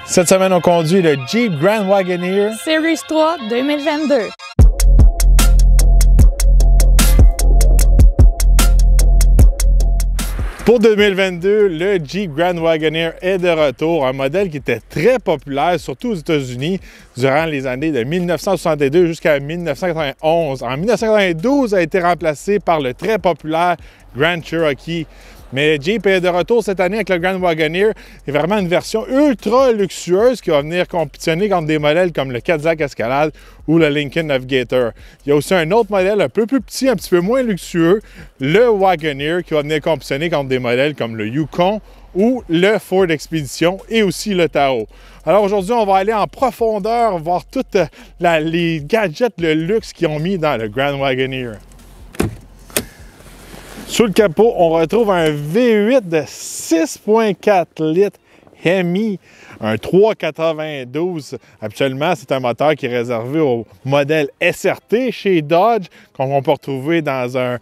Cette semaine, on conduit le Jeep Grand Wagoneer Series 3 2022. Pour 2022, le Jeep Grand Wagoneer est de retour, un modèle qui était très populaire, surtout aux États-Unis, durant les années de 1962 jusqu'à 1991. En 1992, a été remplacé par le très populaire Grand Cherokee. Mais Jeep est de retour cette année avec le Grand Wagoneer. C'est vraiment une version ultra luxueuse qui va venir compétitionner contre des modèles comme le Cadillac Escalade ou le Lincoln Navigator. Il y a aussi un autre modèle un peu plus petit, un petit peu moins luxueux, le Wagoneer, qui va venir compétitionner contre des modèles comme le Yukon ou le Ford Expedition et aussi le Tahoe. Alors aujourd'hui, on va aller en profondeur, voir tous les gadgets, le luxe qu'ils ont mis dans le Grand Wagoneer. Sous le capot, on retrouve un V8 de 6,4 litres Hemi, un 392. Habituellement, c'est un moteur qui est réservé au modèle SRT chez Dodge, qu'on peut retrouver dans un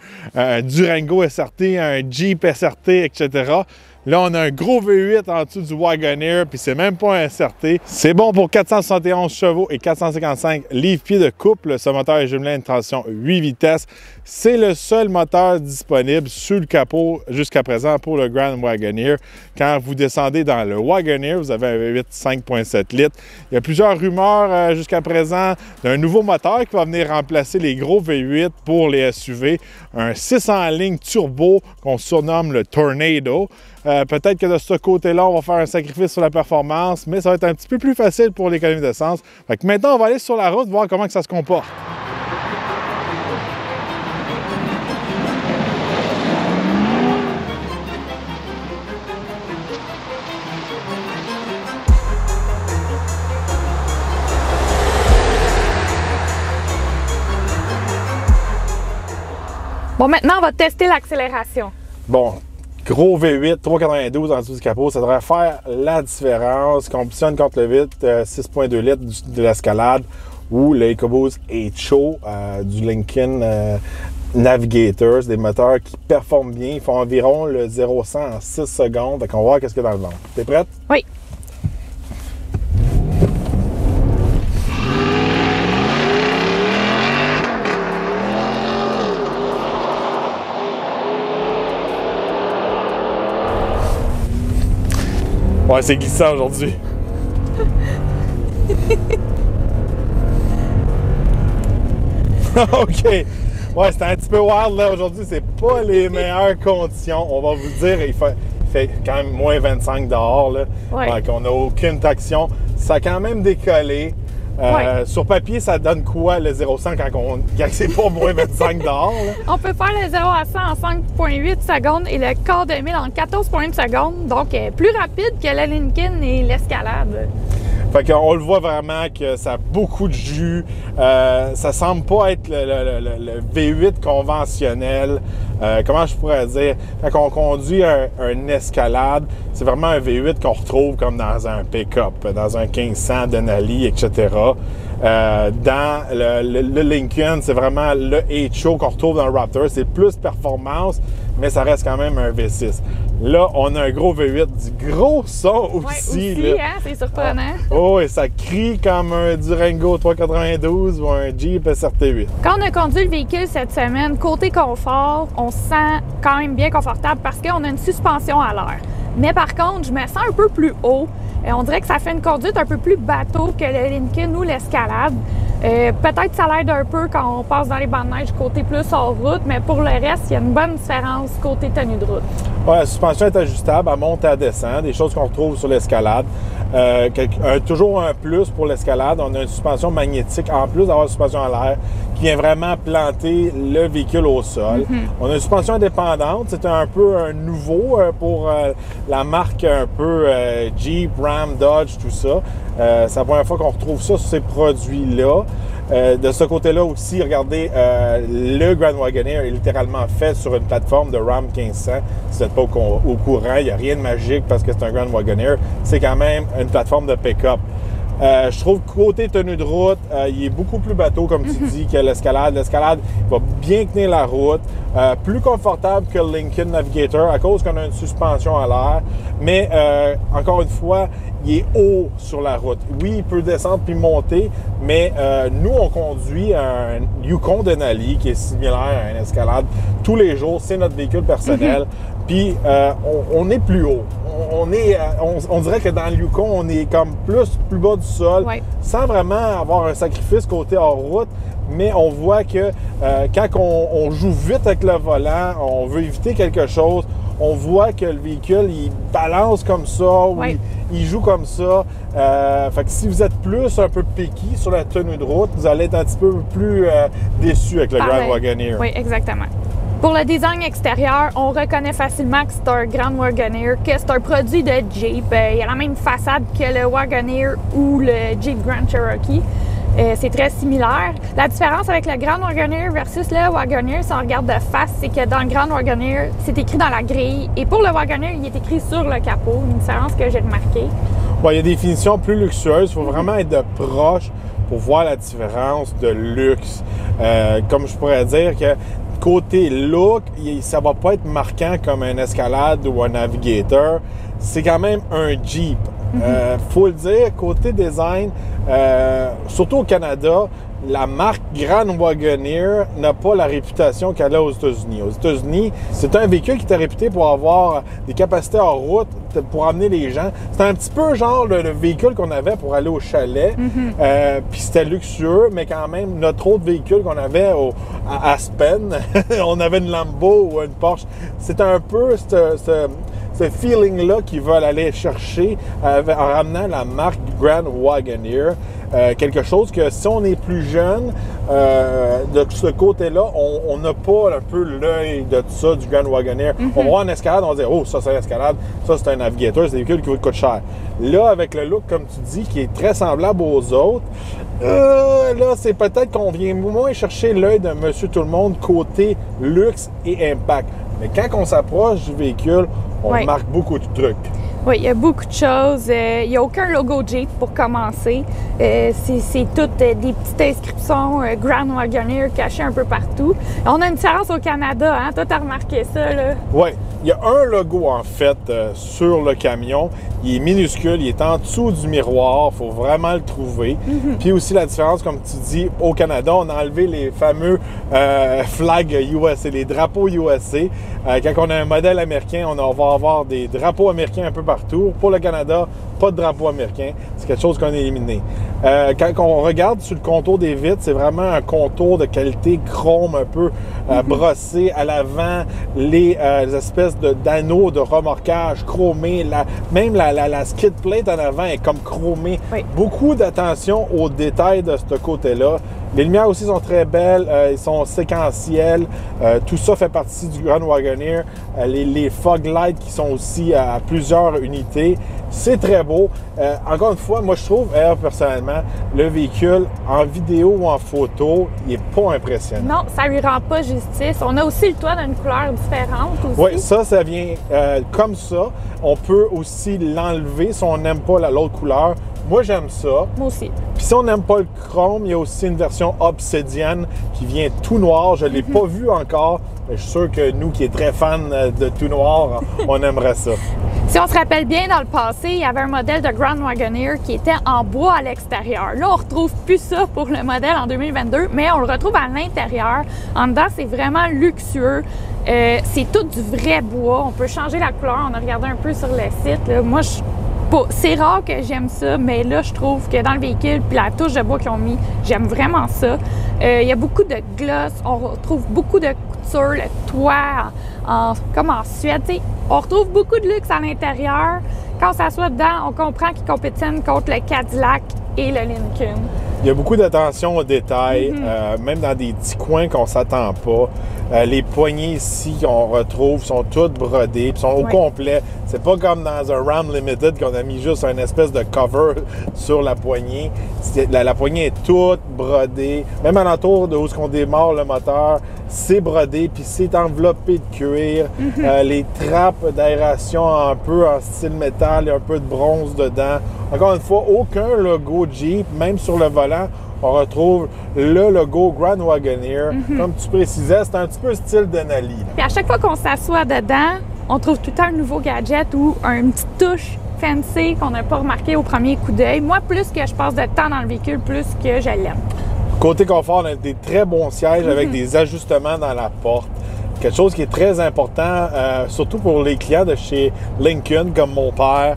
Durango SRT, un Jeep SRT, etc. Là, on a un gros V8 en dessous du Wagoneer, puis c'est même pas un SRT. C'est bon pour 471 chevaux et 455 livres-pieds de couple. Ce moteur est jumelé à une transmission 8 vitesses. C'est le seul moteur disponible sur le capot jusqu'à présent pour le Grand Wagoneer. Quand vous descendez dans le Wagoneer, vous avez un V8 5,7 litres. Il y a plusieurs rumeurs jusqu'à présent d'un nouveau moteur qui va venir remplacer les gros V8 pour les SUV. Un 600 lignes turbo qu'on surnomme le Tornado. Peut-être que de ce côté-là, on va faire un sacrifice sur la performance, mais ça va être un petit peu plus facile pour l'économie d'essence. Maintenant, on va aller sur la route, voir comment ça se comporte. Bon, maintenant, on va tester l'accélération. Bon, gros V8, 392 en dessous du capot, ça devrait faire la différence. Compétitionne contre le 8, 6,2 litres de l'Escalade ou le EcoBoost HO du Lincoln Navigator. C'est des moteurs qui performent bien. Ils font environ le 0-100 en 6 secondes. Donc on va voir qu'est-ce qu'il y a dans le ventre. T'es prête? Oui. Ouais, c'est glissant aujourd'hui. OK. Ouais, c'était un petit peu wild là. Aujourd'hui, c'est pas les meilleures conditions. On va vous dire, il fait quand même moins 25 dehors. Là. Ouais. Donc, on n'a aucune traction. Ça a quand même décollé. Ouais. Sur papier, ça donne quoi le 0-100 quand c'est pas moins 25 dehors? Là? On peut faire le 0 à 100 en 5,8 secondes et le quart de mille en 14,1 secondes. Donc, plus rapide que la Lincoln et l'Escalade. Fait qu'on le voit vraiment que ça a beaucoup de jus. Ça semble pas être le V8 conventionnel. Comment je pourrais dire? Quand on conduit un Escalade, c'est vraiment un V8 qu'on retrouve comme dans un pick-up, dans un 1500 Denali, etc. Dans le Lincoln, c'est vraiment le HO qu'on retrouve dans le Raptor. C'est plus performance, mais ça reste quand même un V6. Là, on a un gros V8, du gros son aussi. Ouais, aussi, hein? C'est surprenant. Oh, et ça crie comme un Durango 392 ou un Jeep SRT8. Quand on a conduit le véhicule cette semaine, côté confort, on se sent quand même bien confortable parce qu'on a une suspension à l'air. Mais par contre, je me sens un peu plus haut. On dirait que ça fait une conduite un peu plus bateau que le Lincoln ou l'Escalade. Peut-être ça l'aide un peu quand on passe dans les bancs de neige côté plus hors route, mais pour le reste, il y a une bonne différence côté tenue de route. Ouais, la suspension est ajustable, elle monte et elle descend, des choses qu'on retrouve sur l'Escalade. Toujours un plus pour l'Escalade, on a une suspension magnétique en plus d'avoir une suspension à l'air qui vient vraiment planter le véhicule au sol. On a une suspension indépendante, c'est un peu un nouveau pour la marque un peu Jeep, Ram, Dodge, tout ça. C'est la première fois qu'on retrouve ça sur ces produits-là. De ce côté-là aussi, regardez, le Grand Wagoneer est littéralement fait sur une plateforme de Ram 1500. Si vous n'êtes pas au courant, il n'y a rien de magique parce que c'est un Grand Wagoneer. C'est quand même une plateforme de pick-up. Je trouve que côté tenue de route, il est beaucoup plus bateau, comme tu dis, que l'Escalade. L'Escalade va bien tenir la route, plus confortable que le Lincoln Navigator à cause qu'on a une suspension à l'air. Mais encore une fois, il est haut sur la route. Oui, il peut descendre puis monter, mais nous, on conduit un Yukon Denali qui est similaire à une Escalade tous les jours. C'est notre véhicule personnel. Puis on est plus haut. On dirait que dans le Yukon, on est comme plus bas du sol, sans vraiment avoir un sacrifice côté hors route. Mais on voit que quand on joue vite avec le volant, on veut éviter quelque chose, on voit que le véhicule, il balance comme ça, ou il joue comme ça. Fait que si vous êtes un peu picky sur la tenue de route, vous allez être un petit peu plus déçu avec le Grand Wagoneer. Oui, exactement. Pour le design extérieur, on reconnaît facilement que c'est un Grand Wagoneer, que c'est un produit de Jeep. Il y a la même façade que le Wagoneer ou le Jeep Grand Cherokee. C'est très similaire. La différence avec le Grand Wagoneer versus le Wagoneer, si on regarde de face, c'est que dans le Grand Wagoneer, c'est écrit dans la grille. Et pour le Wagoneer, il est écrit sur le capot. Une différence que j'ai remarquée. Bon, il y a des finitions plus luxueuses. Il faut vraiment être de proche pour voir la différence de luxe. Comme je pourrais dire que côté look, ça va pas être marquant comme un Escalade ou un Navigator. C'est quand même un Jeep. Faut le dire, côté design, surtout au Canada, la marque Grand Wagoneer n'a pas la réputation qu'elle a aux États-Unis. Aux États-Unis, c'est un véhicule qui était réputé pour avoir des capacités en route pour amener les gens. C'était un petit peu genre le véhicule qu'on avait pour aller au chalet. Puis c'était luxueux, mais quand même, notre autre véhicule qu'on avait à Aspen, on avait une Lambo ou une Porsche. C'est un peu ce feeling-là qu'ils veulent aller chercher en ramenant la marque Grand Wagoneer. Quelque chose que si on est plus jeune, de ce côté-là, on n'a pas un peu l'œil de tout ça, du Grand Wagoneer. On va voir une Escalade, on va dire « Oh, ça c'est une Escalade, ça c'est un Navigator, c'est des véhicules qui coûtent cher. » Là, avec le look, comme tu dis, qui est très semblable aux autres, là, c'est peut-être qu'on vient moins chercher l'œil de Monsieur Tout-le-Monde côté luxe et impact. Mais quand on s'approche du véhicule, on remarque beaucoup de trucs. Oui, il y a beaucoup de choses. Il n'y a aucun logo Jeep pour commencer. C'est toutes des petites inscriptions Grand Wagoneer cachées un peu partout. On a une différence au Canada, hein? Toi, tu as remarqué ça, là? Oui. Il y a un logo, en fait, sur le camion. Il est minuscule, il est en dessous du miroir. Il faut vraiment le trouver. Puis aussi, la différence, comme tu dis, au Canada, on a enlevé les fameux flags USA, les drapeaux USA. Quand on a un modèle américain, on va avoir des drapeaux américains un peu partout. Pour le Canada, pas de drapeau américain. C'est quelque chose qu'on a éliminé. Quand on regarde sur le contour des vitres, c'est vraiment un contour de qualité chrome un peu brossé. À l'avant, les espèces d'anneaux de remorquage chromés. Même la skid plate en avant est comme chromée. Beaucoup d'attention aux détails de ce côté-là. Les lumières aussi sont très belles, ils sont séquentielles. Tout ça fait partie du Grand Wagoneer. Les fog lights qui sont aussi à plusieurs unités. C'est très beau. Encore une fois, moi je trouve, personnellement, le véhicule en vidéo ou en photo, il n'est pas impressionnant. Non, ça lui rend pas justice. On a aussi le toit d'une couleur différente aussi. Oui, ça vient comme ça. On peut aussi l'enlever si on n'aime pas l'autre couleur. Moi, j'aime ça. Moi aussi. Puis si on n'aime pas le chrome, il y a aussi une version Obsidian qui vient tout noir. Je ne l'ai pas vu encore, mais je suis sûr que nous qui est très fans de tout noir, on aimerait ça. Si on se rappelle bien, dans le passé, il y avait un modèle de Grand Wagoneer qui était en bois à l'extérieur. Là, on retrouve plus ça pour le modèle en 2022, mais on le retrouve à l'intérieur. En dedans, c'est vraiment luxueux. C'est tout du vrai bois. On peut changer la couleur. On a regardé un peu sur le site. Là. Moi, c'est rare que j'aime ça, mais là, je trouve que dans le véhicule, puis la touche de bois qu'ils ont mis, j'aime vraiment ça. Il y a beaucoup de gloss, on retrouve beaucoup de couture, le toit comme en Suède. T'sais. On retrouve beaucoup de luxe à l'intérieur. Quand on s'assoit dedans, on comprend qu'ils compétitionnent contre le Cadillac et le Lincoln. Il y a beaucoup d'attention aux détails, même dans des petits coins qu'on ne s'attend pas. Les poignées ici qu'on retrouve sont toutes brodées, puis sont au complet. C'est pas comme dans un Ram Limited qu'on a mis juste un espèce de cover sur la poignée. La poignée est toute brodée. Même alentour de où on démarre le moteur, c'est brodé, puis c'est enveloppé de cuir. Les trappes d'aération un peu en style métal, il y a un peu de bronze dedans. Encore une fois, aucun logo Jeep, même sur le volant, on retrouve le logo Grand Wagoneer. Comme tu précisais, c'est un petit peu style Denali. Puis à chaque fois qu'on s'assoit dedans, on trouve tout le temps un nouveau gadget ou une petite touche fancy qu'on n'a pas remarqué au premier coup d'œil. Moi, plus que je passe de temps dans le véhicule, plus que je l'aime. Côté confort, on a des très bons sièges avec des ajustements dans la porte. Quelque chose qui est très important, surtout pour les clients de chez Lincoln, comme mon père.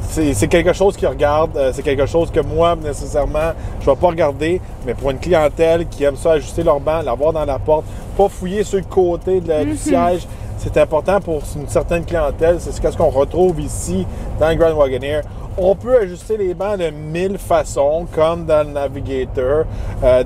C'est quelque chose qu'ils regardent, c'est quelque chose que moi, nécessairement, je ne vais pas regarder, mais pour une clientèle qui aime ça, ajuster leur banc, l'avoir dans la porte, pas fouiller sur le côté du siège, c'est important pour une certaine clientèle. C'est ce qu'on retrouve ici dans le Grand Wagoneer. On peut ajuster les bancs de 1000 façons, comme dans le Navigator.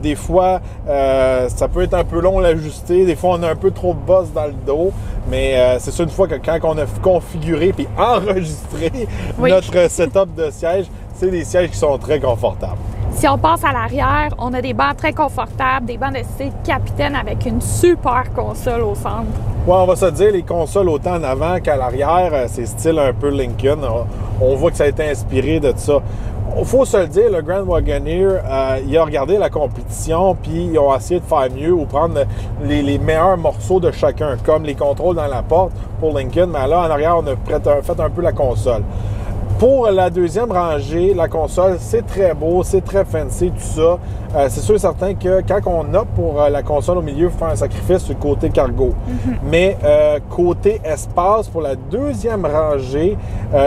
Des fois, ça peut être un peu long à l'ajuster. Des fois, on a un peu trop de boss dans le dos. Mais c'est ça, une fois que quand on a configuré puis enregistré notre setup de siège, c'est des sièges qui sont très confortables. Si on passe à l'arrière, on a des bancs très confortables, des bancs de style capitaine avec une super console au centre. Ouais, on va se dire, les consoles autant en avant qu'à l'arrière, c'est style un peu Lincoln. On voit que ça a été inspiré de ça. Il faut se le dire, le Grand Wagoneer, il a regardé la compétition, puis ils ont essayé de faire mieux ou prendre les meilleurs morceaux de chacun, comme les contrôles dans la porte pour Lincoln, mais là, en arrière, on a fait un peu la console. Pour la deuxième rangée, la console, c'est très beau, c'est très fancy, tout ça. C'est sûr et certain que quand on opte pour la console au milieu, il faut faire un sacrifice sur le côté cargo. Mais côté espace, pour la deuxième rangée,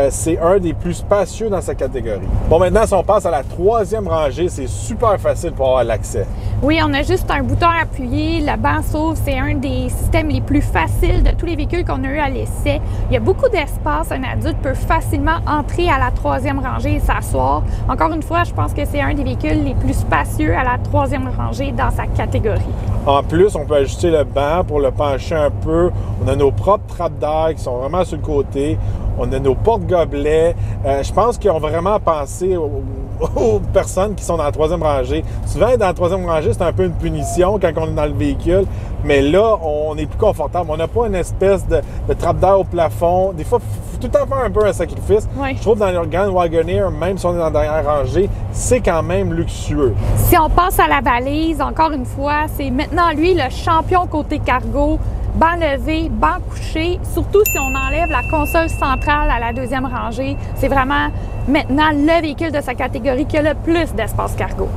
c'est un des plus spacieux dans sa catégorie. Bon, maintenant, si on passe à la troisième rangée, c'est super facile pour avoir l'accès. Oui, on a juste un bouton à appuyer, le banc s'ouvre, c'est un des systèmes les plus faciles de tous les véhicules qu'on a eu à l'essai. Il y a beaucoup d'espace, un adulte peut facilement entrer à la troisième rangée et s'asseoir. Encore une fois, je pense que c'est un des véhicules les plus spacieux à la troisième rangée dans sa catégorie. En plus, on peut ajuster le banc pour le pencher un peu. On a nos propres trappes d'air qui sont vraiment sur le côté. On a nos porte-gobelets. Je pense qu'ils ont vraiment pensé aux personnes qui sont dans la troisième rangée. Souvent, être dans la troisième rangée, c'est un peu une punition quand on est dans le véhicule. Mais là, on est plus confortable. On n'a pas une espèce de trappe d'air au plafond. Des fois, il faut tout le temps faire un peu un sacrifice. Oui. Je trouve que dans le Grand Wagoneer, même si on est dans la dernière rangée, c'est quand même luxueux. Si on passe à la valise, encore une fois, c'est maintenant lui le champion côté cargo. Banc levé, banc couché, surtout si on enlève la console centrale à la deuxième rangée. C'est vraiment maintenant le véhicule de sa catégorie qui a le plus d'espace cargo.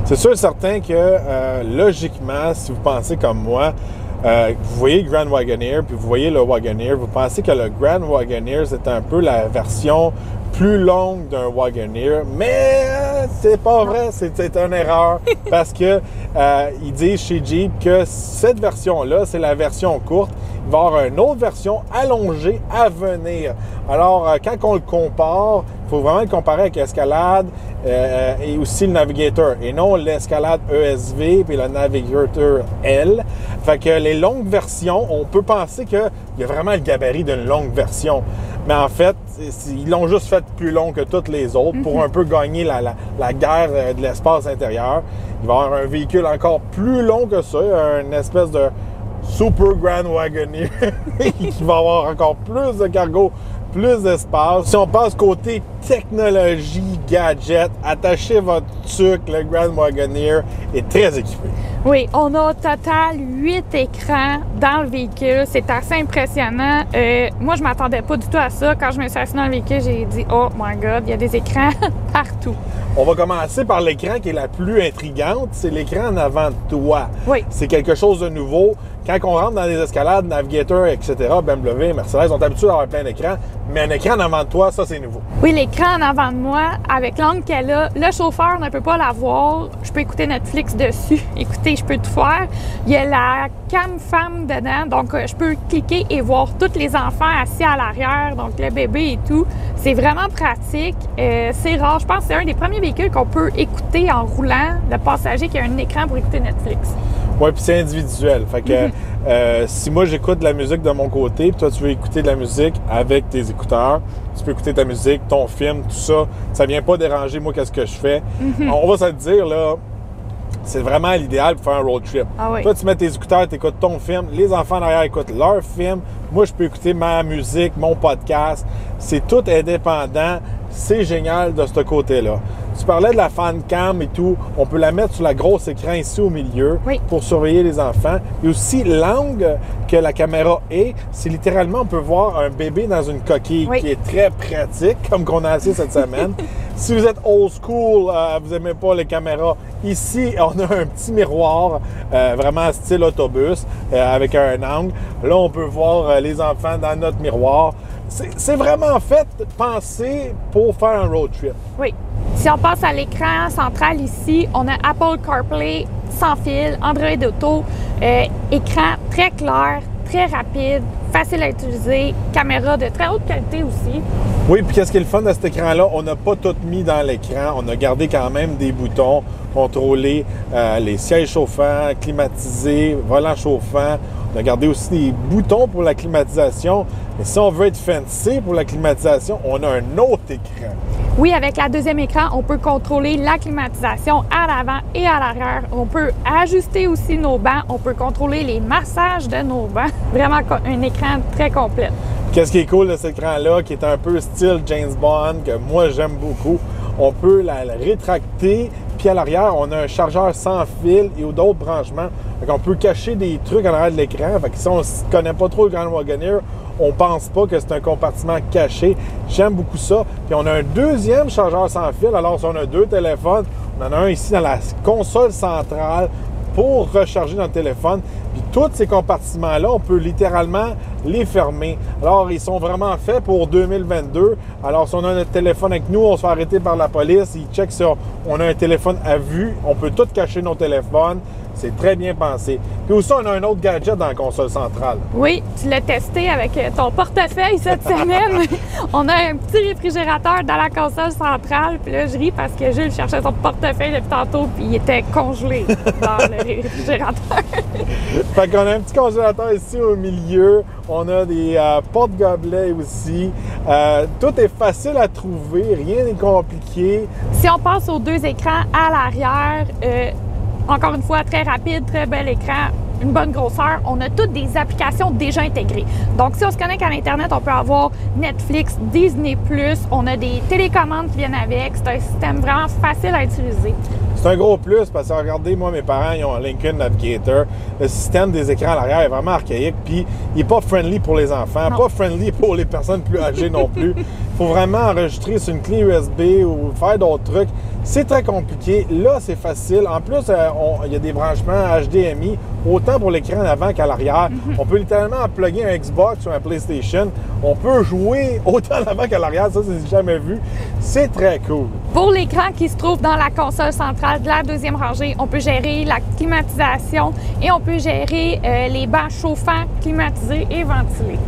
C'est sûr et certain que, logiquement, si vous pensez comme moi, vous voyez le Grand Wagoneer, puis vous voyez le Wagoneer, vous pensez que le Grand Wagoneer, c'est un peu la version plus longue d'un Wagoneer, mais c'est pas vrai, c'est une erreur, parce que ils disent chez Jeep que cette version-là, c'est la version courte. Il va y avoir une autre version allongée à venir. Alors, quand on le compare, il faut vraiment le comparer avec l'Escalade et aussi le Navigator, et non l'Escalade ESV puis le Navigator L. Fait que les longues versions, on peut penser qu'il y a vraiment le gabarit d'une longue version. Mais en fait, ils l'ont juste fait plus long que toutes les autres pour un peu gagner la guerre de l'espace intérieur. Il va y avoir un véhicule encore plus long que ça, une espèce de Super Grand Wagoneer qui va avoir encore plus de cargo, plus d'espace. Si on passe côté technologie, gadget, attachez votre tuque, le Grand Wagoneer est très équipé. Oui, on a au total 8 écrans dans le véhicule. C'est assez impressionnant. Moi, je m'attendais pas du tout à ça. Quand je me suis assise dans le véhicule, j'ai dit « Oh my God, il y a des écrans partout ». On va commencer par l'écran qui est la plus intrigante. C'est l'écran en avant de toi. Oui. C'est quelque chose de nouveau. Quand on rentre dans les escalades, Navigator, etc., BMW, Mercedes ont l'habitude d'avoir plein d'écrans. Mais un écran en avant de toi, ça, c'est nouveau. Oui, l'écran en avant de moi, avec l'angle qu'elle a, le chauffeur ne peut pas l'avoir. Je peux écouter Netflix dessus. Écoutez, je peux tout faire. Il y a la cam femme dedans, donc je peux cliquer et voir tous les enfants assis à l'arrière, donc le bébé et tout. C'est vraiment pratique. C'est rare. Je pense que c'est un des premiers véhicules qu'on peut écouter en roulant, le passager qui a un écran pour écouter Netflix. Oui, puis c'est individuel. Fait que si moi j'écoute de la musique de mon côté, puis toi tu veux écouter de la musique avec tes écouteurs, tu peux écouter ta musique, ton film, tout ça. Ça vient pas déranger moi qu'est-ce que je fais. On va se le dire là, c'est vraiment l'idéal pour faire un road trip. Ah oui. Toi tu mets tes écouteurs, tu écoutes ton film, les enfants derrière écoutent leur film. Moi je peux écouter ma musique, mon podcast. C'est tout indépendant. C'est génial de ce côté-là. Tu parlais de la fan cam et tout. On peut la mettre sur la grosse écran ici au milieu pour surveiller les enfants. Et aussi, l'angle que la caméra est, c'est littéralement, on peut voir un bébé dans une coquille qui est très pratique, comme qu'on a assez cette semaine. Si vous êtes old school, vous n'aimez pas les caméras, ici, on a un petit miroir, vraiment style autobus, avec un angle. Là, on peut voir les enfants dans notre miroir. C'est vraiment fait, pensé pour faire un road trip. Oui. Si on passe à l'écran central ici, on a Apple CarPlay sans fil, Android Auto, écran très clair, très rapide, facile à utiliser, caméra de très haute qualité aussi. Oui, puis qu'est-ce qui est le fun de cet écran-là? On n'a pas tout mis dans l'écran. On a gardé quand même des boutons, contrôler les sièges chauffants, climatisés, volant chauffant. On a gardé aussi des boutons pour la climatisation. Mais si on veut être fancy pour la climatisation, on a un autre écran. Oui, avec la deuxième écran, on peut contrôler la climatisation à l'avant et à l'arrière. On peut ajuster aussi nos bancs. On peut contrôler les massages de nos bancs. Vraiment un écran très complet. Qu'est-ce qui est cool de cet écran-là, qui est un peu style James Bond, que moi j'aime beaucoup, on peut la rétracter, puis à l'arrière, on a un chargeur sans fil et d'autres branchements. Donc on peut cacher des trucs en arrière de l'écran. Fait que si on ne connaît pas trop le Grand Wagoneer, on pense pas que c'est un compartiment caché. J'aime beaucoup ça. Puis on a un deuxième chargeur sans fil. Alors si on a deux téléphones, on en a un ici dans la console centrale pour recharger notre téléphone. Puis tous ces compartiments-là, on peut littéralement les fermer. Alors, ils sont vraiment faits pour 2022. Alors, si on a notre téléphone avec nous, on se fait arrêter par la police, ils checkent si on a un téléphone à vue. On peut tout cacher nos téléphones. C'est très bien pensé. Puis aussi, on a un autre gadget dans la console centrale. Oui, tu l'as testé avec ton portefeuille cette semaine. On a un petit réfrigérateur dans la console centrale. Puis là, je ris parce que Jules cherchait son portefeuille depuis tantôt, puis il était congelé dans le réfrigérateur. Fait qu'on a un petit congélateur ici au milieu. On a des porte-gobelets aussi. Tout est facile à trouver, rien n'est compliqué. Si on passe aux deux écrans à l'arrière, encore une fois, très rapide, très bel écran, une bonne grosseur. On a toutes des applications déjà intégrées. Donc, si on se connecte à l'Internet, on peut avoir Netflix, Disney+, on a des télécommandes qui viennent avec. C'est un système vraiment facile à utiliser. C'est un gros plus parce que, regardez, moi, mes parents, ils ont un Lincoln Navigator. Le système des écrans à l'arrière est vraiment archaïque, puis il n'est pas friendly pour les enfants, pas friendly pour les personnes plus âgées non plus. Il faut vraiment enregistrer sur une clé USB ou faire d'autres trucs. C'est très compliqué. Là, c'est facile. En plus, il y a des branchements HDMI, autant pour l'écran en avant qu'à l'arrière. On peut littéralement plugger un Xbox ou un PlayStation. On peut jouer autant en avant qu'à l'arrière. Ça, c'est jamais vu. C'est très cool. Pour l'écran qui se trouve dans la console centrale de la deuxième rangée, on peut gérer la climatisation et on peut gérer les bancs chauffants, climatisés et ventilés.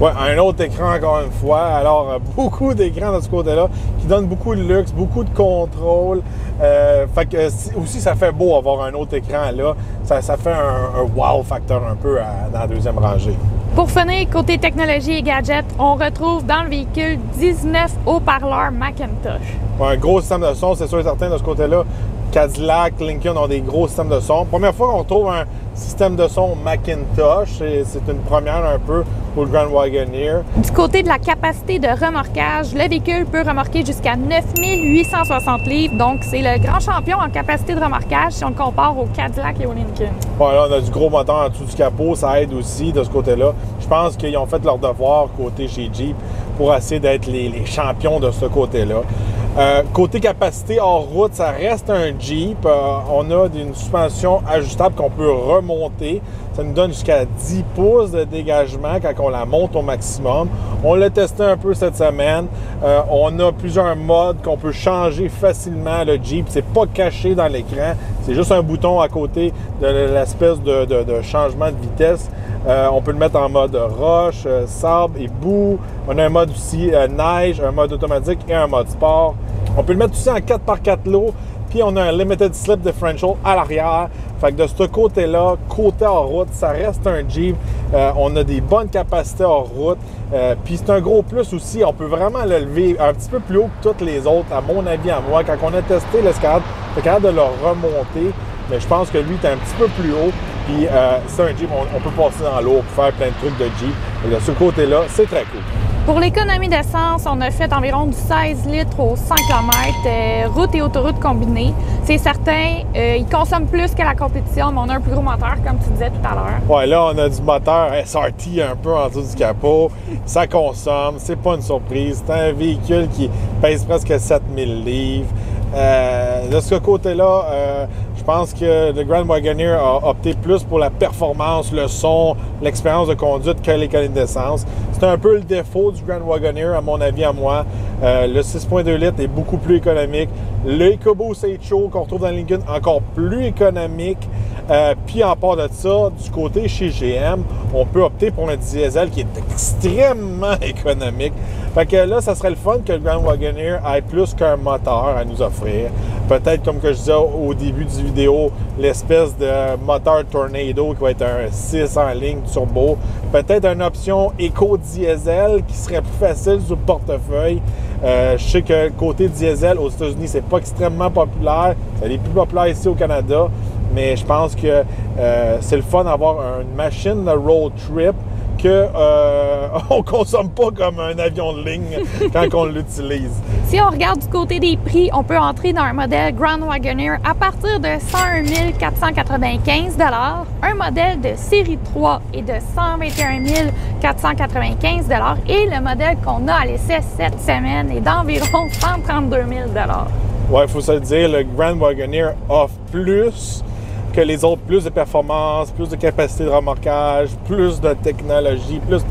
Ouais, un autre écran encore une fois. Alors, beaucoup d'écrans de ce côté-là qui donnent beaucoup de luxe, beaucoup de contrôle. Fait que aussi, ça fait beau avoir un autre écran là. Ça fait un wow factor un peu dans la deuxième rangée. Pour finir, côté technologie et gadgets, on retrouve dans le véhicule 19 haut-parleurs Macintosh. Ouais, un gros système de son, c'est sûr et certain de ce côté-là. Cadillac, Lincoln ont des gros systèmes de son. Première fois qu'on trouve un système de son Macintosh, c'est une première un peu pour le Grand Wagoneer. Du côté de la capacité de remorquage, le véhicule peut remorquer jusqu'à 9860 livres. Donc, c'est le grand champion en capacité de remorquage si on le compare au Cadillac et au Lincoln. Bon, là, on a du gros moteur en dessous du capot. Ça aide aussi de ce côté-là. Je pense qu'ils ont fait leur devoir côté chez Jeep pour essayer d'être les champions de ce côté-là. Côté capacité hors route, ça reste un Jeep. On a une suspension ajustable qu'on peut remonter. Ça nous donne jusqu'à 10 pouces de dégagement quand on la monte au maximum. On l'a testé un peu cette semaine. On a plusieurs modes qu'on peut changer facilement. Le Jeep, c'est pas caché dans l'écran. C'est juste un bouton à côté de l'espèce de changement de vitesse. On peut le mettre en mode roche, sable et boue. On a un mode aussi neige, un mode automatique et un mode sport. On peut le mettre aussi en 4x4 low. Puis on a un limited slip differential à l'arrière. Fait que de ce côté-là, côté hors route, ça reste un Jeep. On a des bonnes capacités hors route. Puis c'est un gros plus aussi. On peut vraiment le lever un petit peu plus haut que toutes les autres, à mon avis, à moi. Quand on a testé l'escalade, on est capable de le remonter. Mais je pense que lui, il est un petit peu plus haut. Puis c'est un Jeep, on peut passer dans l'eau pour faire plein de trucs de Jeep. Et de ce côté-là, c'est très cool. Pour l'économie d'essence, on a fait environ du 16 litres au 100 km, route et autoroute combinées. C'est certain, il consomme plus que la compétition, mais on a un plus gros moteur, comme tu disais tout à l'heure. Ouais, là, on a du moteur SRT un peu en dessous du capot. Ça consomme, c'est pas une surprise. C'est un véhicule qui pèse presque 7000 livres. De ce côté-là, je pense que le Grand Wagoneer a opté plus pour la performance, le son, l'expérience de conduite que l'économie d'essence. C'est un peu le défaut du Grand Wagoneer, à mon avis, à moi. Le 6.2 litres est beaucoup plus économique. Le EcoBoost H-Show qu'on retrouve dans le Lincoln, encore plus économique. Puis en part de ça, du côté chez GM, on peut opter pour un diesel qui est extrêmement économique. Fait que là, ça serait le fun que le Grand Wagoneer ait plus qu'un moteur à nous offrir. Peut-être, comme que je disais au début du vidéo, l'espèce de moteur Tornado qui va être un 6 en ligne turbo. Peut-être une option éco-diesel qui serait plus facile sur le portefeuille. Je sais que côté diesel aux États-Unis, c'est pas extrêmement populaire. Ça est plus populaire ici au Canada. Mais je pense que c'est le fun d'avoir une machine de road trip qu'on ne consomme pas comme un avion de ligne quand on l'utilise. Si on regarde du côté des prix, on peut entrer dans un modèle Grand Wagoneer à partir de 101 495 $, un modèle de série 3 est de 121 495 $ et le modèle qu'on a à l'essai cette semaine est d'environ 132 000 $. Ouais, il faut se le dire, le Grand Wagoneer offre plus que les autres, plus de performance, plus de capacité de remorquage, plus de technologie, plus,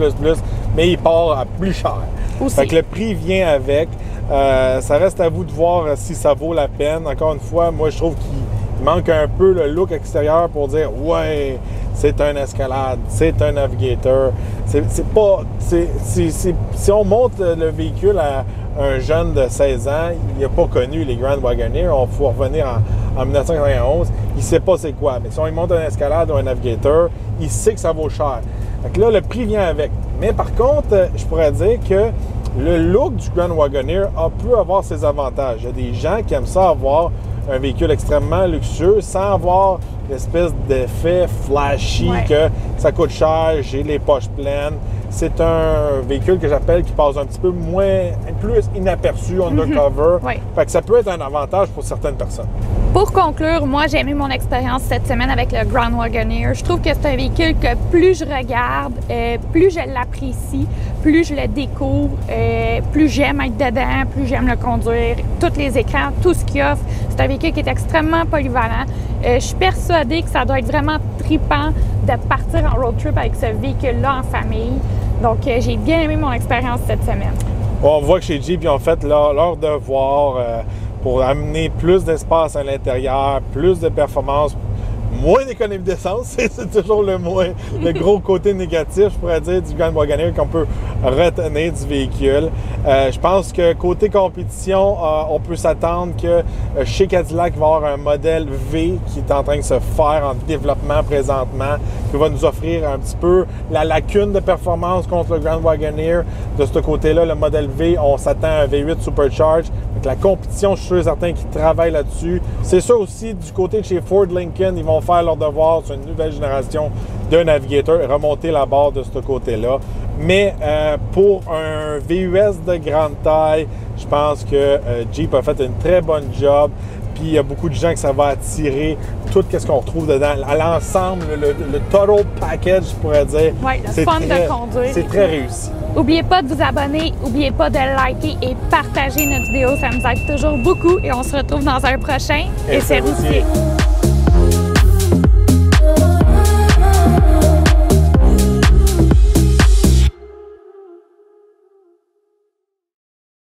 mais il part à plus cher. Aussi. Fait que le prix vient avec. Ça reste à vous de voir si ça vaut la peine. Encore une fois, moi, je trouve qu'il manque un peu le look extérieur pour dire « Ouais, c'est un Escalade, c'est un Navigator. » C'est pas... Si on monte le véhicule à un jeune de 16 ans, il n'a pas connu les Grand Wagoneer, on faut revenir en 1991, il ne sait pas c'est quoi. Mais si on lui monte un Escalade ou un Navigator, il sait que ça vaut cher. Donc là, le prix vient avec. Mais par contre, je pourrais dire que le look du Grand Wagoneer peut avoir ses avantages. Il y a des gens qui aiment ça avoir un véhicule extrêmement luxueux sans avoir l'espèce d'effet flashy que ça coûte cher, j'ai les poches pleines. C'est un véhicule que j'appelle qui passe un petit peu plus inaperçu, undercover. Fait que ça peut être un avantage pour certaines personnes. Pour conclure, moi, j'ai aimé mon expérience cette semaine avec le Grand Wagoneer. Je trouve que c'est un véhicule que plus je regarde, plus je l'apprécie, plus je le découvre, plus j'aime être dedans, plus j'aime le conduire. Tous les écrans, tout ce qu'il offre. C'est un véhicule qui est extrêmement polyvalent. Je suis persuadée que ça doit être vraiment trippant de partir en road trip avec ce véhicule-là en famille. Donc, j'ai bien aimé mon expérience cette semaine. On voit que chez Jeep, ils ont fait leur devoir pour amener plus d'espace à l'intérieur, plus de performance, moins d'économie d'essence. C'est toujours le gros côté négatif, je pourrais dire, du Grand Wagoneer qu'on peut retenir du véhicule. Je pense que côté compétition, on peut s'attendre que chez Cadillac, il va y avoir un modèle V qui est en train de se faire en développement présentement, qui va nous offrir un petit peu la lacune de performance contre le Grand Wagoneer. De ce côté-là, le modèle V, on s'attend à un V8 Supercharge. Donc, la compétition, je suis sûr et certain qu'ils travaillent là-dessus. C'est sûr aussi, du côté de chez Ford Lincoln, ils vont faire leur devoir sur une nouvelle génération de Navigator et remonter la barre de ce côté-là. Mais pour un VUS de grande taille, je pense que Jeep a fait une très bonne job. Puis il y a beaucoup de gens que ça va attirer tout ce qu'on retrouve dedans. À l'ensemble, le total package, je pourrais dire. Oui, le fun de conduire. C'est très réussi. N'oubliez pas de vous abonner, n'oubliez pas de liker et partager notre vidéo. Ça nous aide toujours beaucoup et on se retrouve dans un prochain Essai routier.